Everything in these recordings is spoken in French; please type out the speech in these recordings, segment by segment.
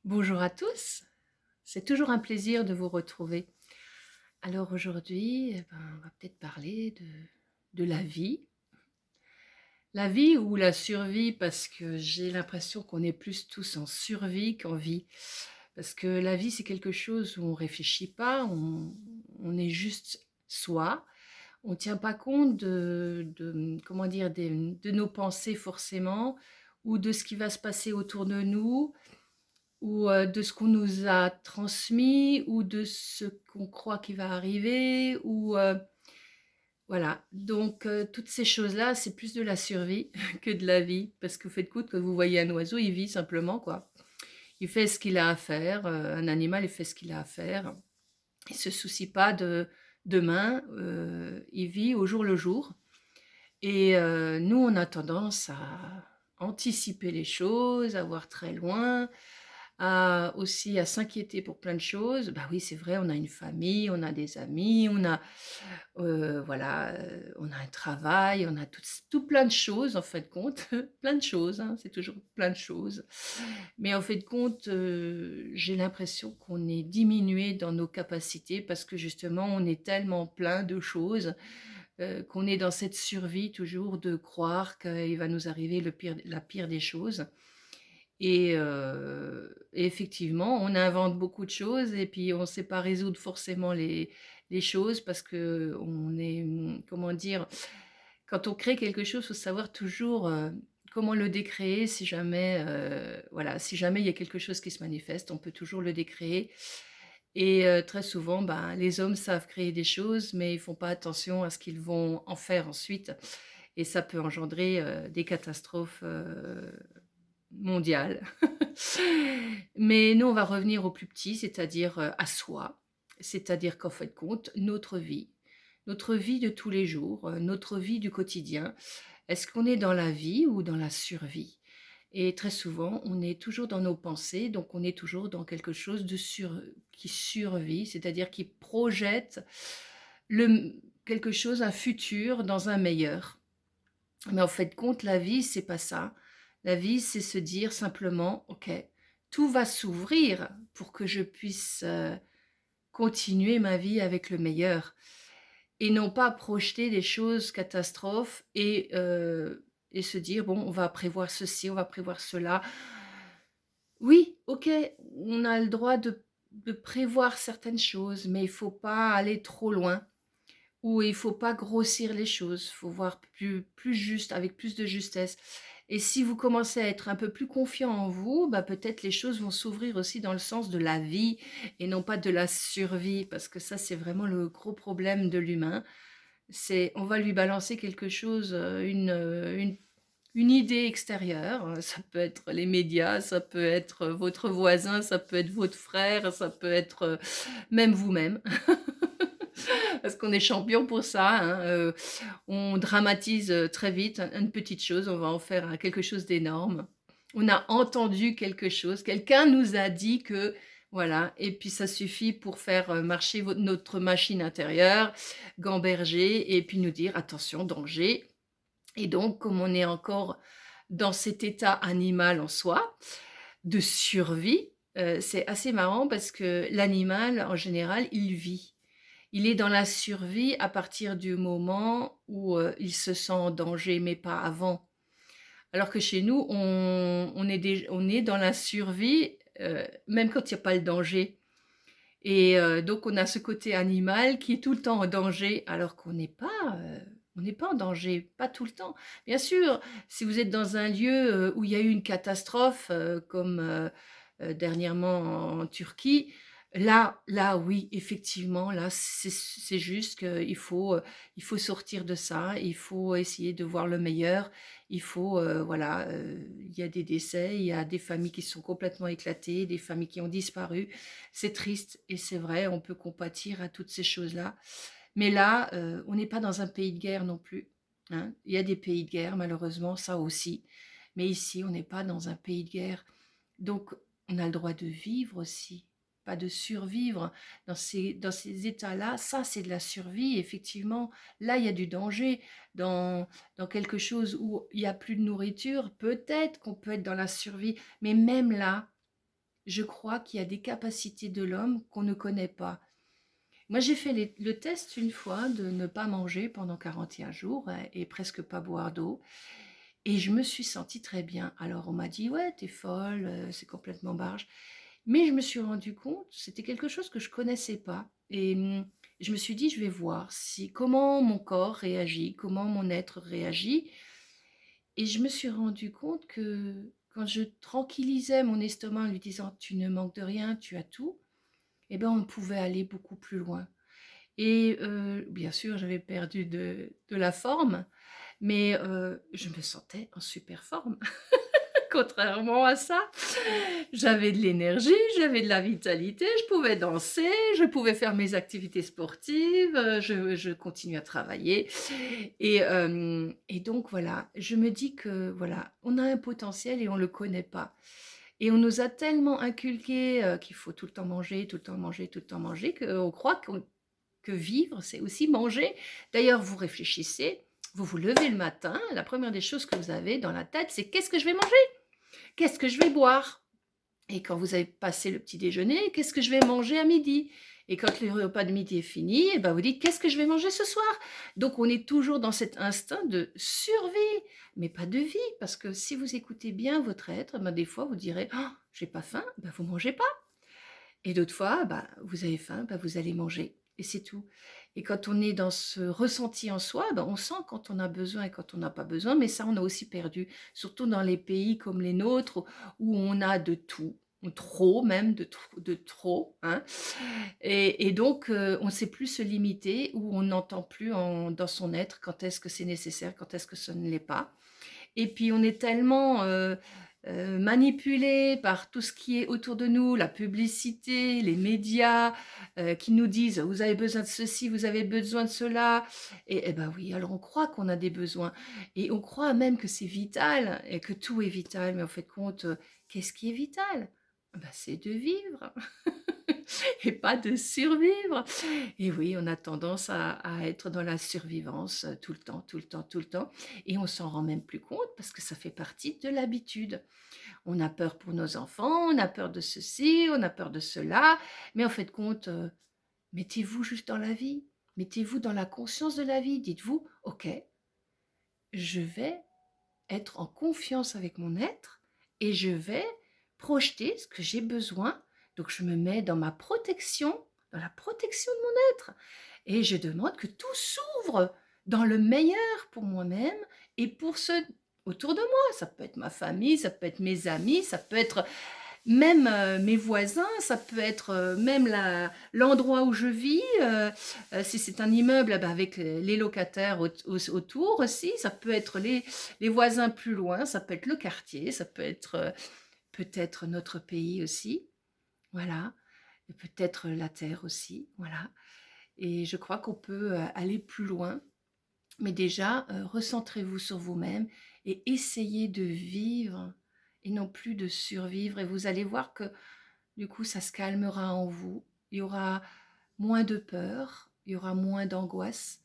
Bonjour à tous, c'est toujours un plaisir de vous retrouver. Alors aujourd'hui, on va peut-être parler de la vie ou la survie parce que j'ai l'impression qu'on est plus tous en survie qu'en vie. Parce que la vie, c'est quelque chose où on réfléchit pas, on est juste soi, on tient pas compte comment dire, de nos pensées forcément, ou de ce qui va se passer autour de nous, ou de ce qu'on nous a transmis, ou de ce qu'on croit qui va arriver, ou voilà. Donc toutes ces choses-là, c'est plus de la survie que de la vie, parce que faites compte que vous voyez un oiseau, il vit simplement, quoi. Il fait ce qu'il a à faire, un animal, il fait ce qu'il a à faire. Il se soucie pas de demain, il vit au jour le jour. Et nous, on a tendance à anticiper les choses, à voir très loin, aussi à s'inquiéter pour plein de choses. Bah oui, c'est vrai, on a une famille, on a des amis, voilà, on a un travail, on a tout plein de choses en fait de compte, plein de choses, hein, c'est toujours plein de choses. Mais en fait de compte, j'ai l'impression qu'on est diminué dans nos capacités parce que justement on est tellement plein de choses, qu'on est dans cette survie toujours de croire qu'il va nous arriver la pire des choses. Et effectivement, on invente beaucoup de choses et puis on ne sait pas résoudre forcément les choses parce qu'on est, comment dire? Quand on crée quelque chose, il faut savoir toujours, comment le décréer si jamais, voilà, si jamais il y a quelque chose qui se manifeste, on peut toujours le décréer. Et très souvent, ben, les hommes savent créer des choses, mais ils font pas attention à ce qu'ils vont en faire ensuite et ça peut engendrer, des catastrophes, mondiales. Mais nous, on va revenir au plus petit, c'est-à-dire, à soi. C'est-à-dire qu'en fait de compte, notre vie de tous les jours, notre vie du quotidien, est-ce qu'on est dans la vie ou dans la survie? Et très souvent, on est toujours dans nos pensées, donc on est toujours dans quelque chose qui survit, c'est-à-dire qui projette quelque chose, un futur dans un meilleur. Mais en fait de compte, la vie, c'est pas ça. La vie, c'est se dire simplement: «OK, tout va s'ouvrir pour que je puisse, continuer ma vie avec le meilleur» et non pas projeter des choses catastrophes et se dire: «Bon, on va prévoir ceci, on va prévoir cela». Oui, OK, on a le droit de prévoir certaines choses, mais il faut pas aller trop loin ou il faut pas grossir les choses. Il faut voir plus juste, avec plus de justesse. Et si vous commencez à être un peu plus confiant en vous, bah, peut-être les choses vont s'ouvrir aussi dans le sens de la vie et non pas de la survie, parce que ça, c'est vraiment le gros problème de l'humain. C'est on va lui balancer quelque chose, une idée extérieure, ça peut être les médias, ça peut être votre voisin, ça peut être votre frère, ça peut être, même vous-même. Parce qu'on est champion pour ça, hein, on dramatise, très vite une petite chose, on va en faire quelque chose d'énorme. On a entendu quelque chose, quelqu'un nous a dit que voilà et puis ça suffit pour faire, marcher notre machine intérieure, gamberger et puis nous dire: «Attention, danger». Et donc comme on est encore dans cet état animal en soi, de survie, c'est assez marrant parce que l'animal en général, il vit. Il est dans la survie à partir du moment où, il se sent en danger, mais pas avant. Alors que chez nous, on est dans la survie, même quand il y a pas le danger et donc on a ce côté animal qui est tout le temps en danger alors qu'on n'est pas, on n'est pas en danger, pas tout le temps. Bien sûr, si vous êtes dans un lieu, où il y a eu une catastrophe, comme, dernièrement en Turquie, là oui, effectivement, là, c'est juste qu'il faut sortir de ça, il faut essayer de voir le meilleur. Il faut, voilà, il y a des décès, il y a des familles qui sont complètement éclatées, des familles qui ont disparu. C'est triste et c'est vrai, on peut compatir à toutes ces choses-là. Mais là, on n'est pas dans un pays de guerre non plus, hein. Il y a des pays de guerre malheureusement, ça aussi. Mais ici, on n'est pas dans un pays de guerre. Donc on a le droit de vivre aussi, pas de survivre dans ces états-là. Ça, c'est de la survie effectivement. Là, il y a du danger. Dans quelque chose où il y a plus de nourriture, peut-être qu'on peut être dans la survie, mais même là, je crois qu'il y a des capacités de l'homme qu'on ne connaît pas. Moi, j'ai fait le test une fois de ne pas manger pendant 41 jours et presque pas boire d'eau. Et je me suis sentie très bien. Alors, on m'a dit, ouais, t'es folle, c'est complètement barge. Mais je me suis rendu compte, c'était quelque chose que je connaissais pas. Et je me suis dit, je vais voir si comment mon corps réagit, comment mon être réagit. Et je me suis rendu compte que quand je tranquillisais mon estomac en lui disant, tu ne manques de rien, tu as tout, eh ben, on pouvait aller beaucoup plus loin. Et bien sûr, j'avais perdu de la forme, mais je me sentais en super forme. Contrairement à ça, j'avais de l'énergie, j'avais de la vitalité, je pouvais danser, je pouvais faire mes activités sportives, je continue à travailler et donc voilà, je me dis que voilà, on a un potentiel et on le connaît pas et on nous a tellement inculqué, qu'il faut tout le temps manger, tout le temps manger, tout le temps manger, qu'on croit que vivre, c'est aussi manger. D'ailleurs, vous réfléchissez, vous vous levez le matin, la première des choses que vous avez dans la tête, c'est: «Qu'est-ce que je vais manger? Qu'est-ce que je vais boire?» Et quand vous avez passé le petit déjeuner, qu'est-ce que je vais manger à midi? Et quand le repas de midi est fini, et ben vous dites: «Qu'est-ce que je vais manger ce soir?» Donc on est toujours dans cet instinct de survie, mais pas de vie, parce que si vous écoutez bien votre être, ben des fois vous direz: «Oh, j'ai pas faim», ben vous mangez pas. Et d'autres fois, bah, vous avez faim, bah, vous allez manger et c'est tout. Et quand on est dans ce ressenti en soi, bah, on sent quand on a besoin et quand on n'a pas besoin, mais ça, on a aussi perdu, surtout dans les pays comme les nôtres où on a de tout, ou trop même, de trop, hein. Et donc, on ne sait plus se limiter ou on n'entend plus dans son être quand est-ce que c'est nécessaire, quand est-ce que ce ne l'est pas. Et puis on est tellement, manipulés par tout ce qui est autour de nous, la publicité, les médias, qui nous disent: «Vous avez besoin de ceci, vous avez besoin de cela» et bah, oui, alors on croit qu'on a des besoins et on croit même que c'est vital et que tout est vital, mais en fait compte, qu'est-ce qui est vital? Bah, c'est de vivre et pas de survivre. Et oui, on a tendance à être dans la survivance tout le temps, tout le temps, tout le temps. Et on s'en rend même plus compte parce que ça fait partie de l'habitude. On a peur pour nos enfants, on a peur de ceci, on a peur de cela. Mais en fait, compte, mettez-vous juste dans la vie. Mettez-vous dans la conscience de la vie. Dites-vous, OK, je vais être en confiance avec mon être et je vais projeter ce que j'ai besoin. Donc je me mets dans la protection de mon être et je demande que tout s'ouvre dans le meilleur pour moi-même et pour ceux autour de moi. Ça peut être ma famille, ça peut être mes amis, ça peut être même, mes voisins, ça peut être, même l'endroit où je vis, si c'est un immeuble, bah, avec les locataires autour aussi, ça peut être les voisins plus loin, ça peut être le quartier, ça peut être, peut-être notre pays aussi, voilà et peut-être la terre aussi, voilà et je crois qu'on peut, aller plus loin, mais déjà, recentrez-vous sur vous-même et essayez de vivre et non plus de survivre et vous allez voir que du coup, ça se calmera en vous. Il y aura moins de peur, il y aura moins d'angoisse,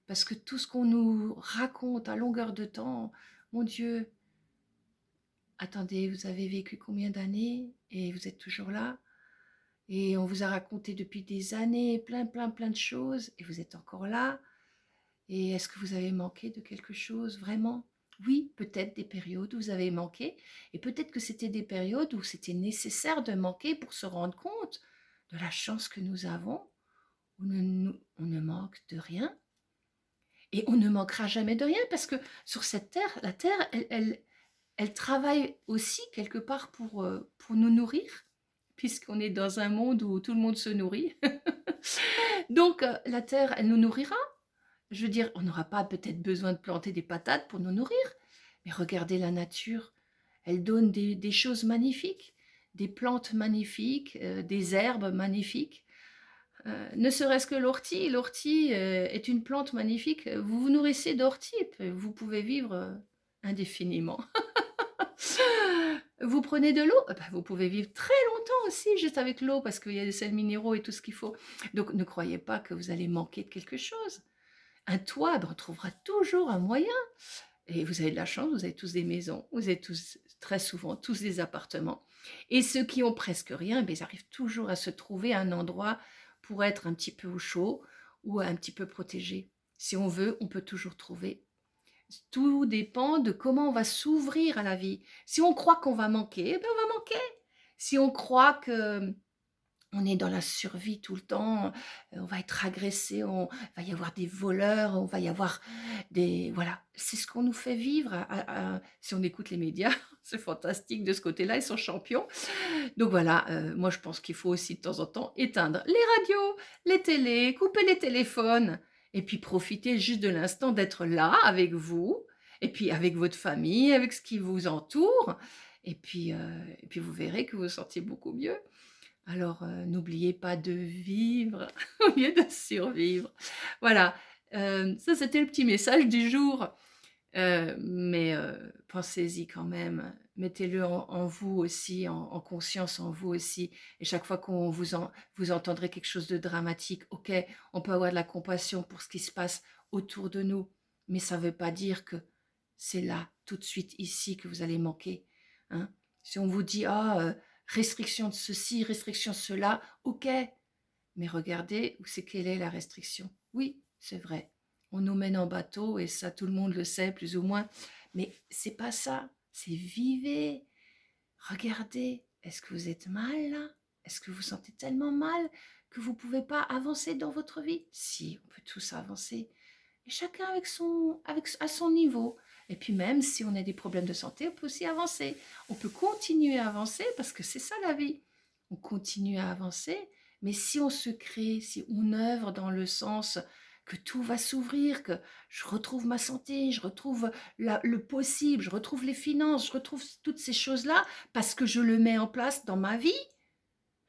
parce que tout ce qu'on nous raconte à longueur de temps, mon Dieu, attendez, vous avez vécu combien d'années et vous êtes toujours là? Et on vous a raconté depuis des années plein, plein, plein de choses et vous êtes encore là. Et est-ce que vous avez manqué de quelque chose vraiment? Oui, peut-être des périodes où vous avez manqué et peut-être que c'était des périodes où c'était nécessaire de manquer pour se rendre compte de la chance que nous avons. On ne manque de rien et on ne manquera jamais de rien parce que sur cette terre, la terre, elle travaille aussi quelque part pour nous nourrir puisqu'on est dans un monde où tout le monde se nourrit. Donc la terre, elle nous nourrira. Je veux dire, on n'aura pas peut-être besoin de planter des patates pour nous nourrir, mais regardez la nature, elle donne des choses magnifiques, des plantes magnifiques, des herbes magnifiques. Ne serait-ce que l'ortie, l'ortie est une plante magnifique. Vous vous nourrissez d'ortie, et puis vous pouvez vivre indéfiniment. Vous prenez de l'eau, bah, vous pouvez vivre très longtemps aussi juste avec l'eau parce qu'il y a des sels minéraux et tout ce qu'il faut. Donc ne croyez pas que vous allez manquer de quelque chose. Un toit, ben, on trouvera toujours un moyen. Et vous avez de la chance, vous avez tous des maisons, vous avez tous, très souvent, tous des appartements. Et ceux qui ont presque rien, beh, ils arrivent toujours à se trouver un endroit pour être un petit peu au chaud ou un petit peu protégé. Si on veut, on peut toujours trouver. Tout dépend de comment on va s'ouvrir à la vie. Si on croit qu'on va manquer, eh ben on va manquer. Si on croit que on est dans la survie tout le temps, on va être agressé, on va y avoir des voleurs, on va y avoir des voilà, c'est ce qu'on nous fait vivre si on écoute les médias, c'est fantastique de ce côté-là, ils sont champions. Donc voilà, moi je pense qu'il faut aussi de temps en temps éteindre les radios, les télés, couper les téléphones et puis profiter juste de l'instant d'être là avec vous et puis avec votre famille, avec ce qui vous entoure et puis vous verrez que vous vous sentiez beaucoup mieux. Alors, n'oubliez pas de vivre au lieu de survivre. Voilà, ça c'était le petit message du jour, mais pensez-y quand même. Mettez-le en vous aussi, en conscience en vous aussi et chaque fois qu'on vous entendrez quelque chose de dramatique, OK, on peut avoir de la compassion pour ce qui se passe autour de nous, mais ça ne veut pas dire que c'est là, tout de suite, ici, que vous allez manquer, hein. Si on vous dit: «Ah, restriction de ceci, restriction de cela», OK, mais regardez où c'est quelle est la restriction. Oui, c'est vrai, on nous mène en bateau et ça tout le monde le sait plus ou moins, mais c'est pas ça, c'est vivez, regardez, est-ce que vous êtes mal là? Est-ce que vous vous sentez tellement mal que vous pouvez pas avancer dans votre vie? Si, on peut tous avancer et chacun à son niveau. Et puis même si on a des problèmes de santé, on peut aussi avancer. On peut continuer à avancer parce que c'est ça la vie. On continue à avancer, mais si on se crée, si on œuvre dans le sens que tout va s'ouvrir, que je retrouve ma santé, je retrouve le possible, je retrouve les finances, je retrouve toutes ces choses-là parce que je le mets en place dans ma vie,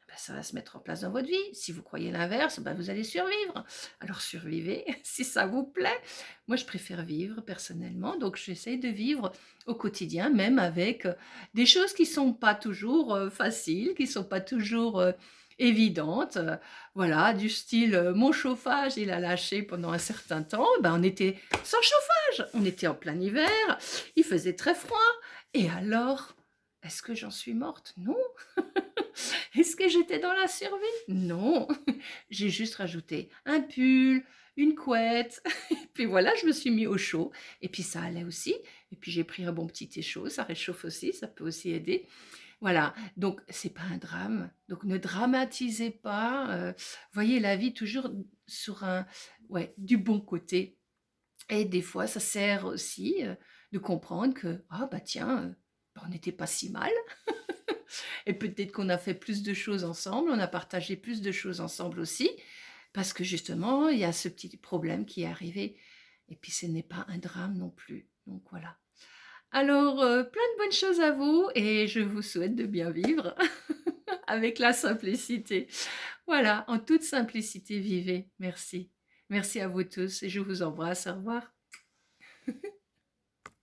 bah, ça va se mettre en place dans votre vie. Si vous croyez l'inverse, bah, vous allez survivre. Alors survivez si ça vous plaît. Moi, je préfère vivre personnellement, donc j'essaye de vivre au quotidien, même avec des choses qui sont pas toujours faciles, qui sont pas toujours évidentes. Voilà, du style mon chauffage, il a lâché pendant un certain temps. Ben, on était sans chauffage, on était en plein hiver, il faisait très froid. Et alors, est-ce que j'en suis morte? Non. Est-ce que j'étais dans la survie? Non, j'ai juste rajouté un pull, une couette, et puis voilà, je me suis mis au chaud, et puis ça allait aussi, et puis j'ai pris un bon petit thé chaud, ça réchauffe aussi, ça peut aussi aider. Voilà, donc c'est pas un drame, donc ne dramatisez pas, voyez la vie toujours sur ouais, du bon côté. Et des fois, ça sert aussi de comprendre que, ah bah tiens, bah, on n'était pas si mal. Et peut-être qu'on a fait plus de choses ensemble, on a partagé plus de choses ensemble aussi, parce que justement, il y a ce petit problème qui est arrivé. Et puis ce n'est pas un drame non plus. Donc voilà. Alors, plein de bonnes choses à vous et je vous souhaite de bien vivre avec la simplicité. Voilà, en toute simplicité, vivez. Merci. Merci à vous tous et je vous embrasse. Au revoir.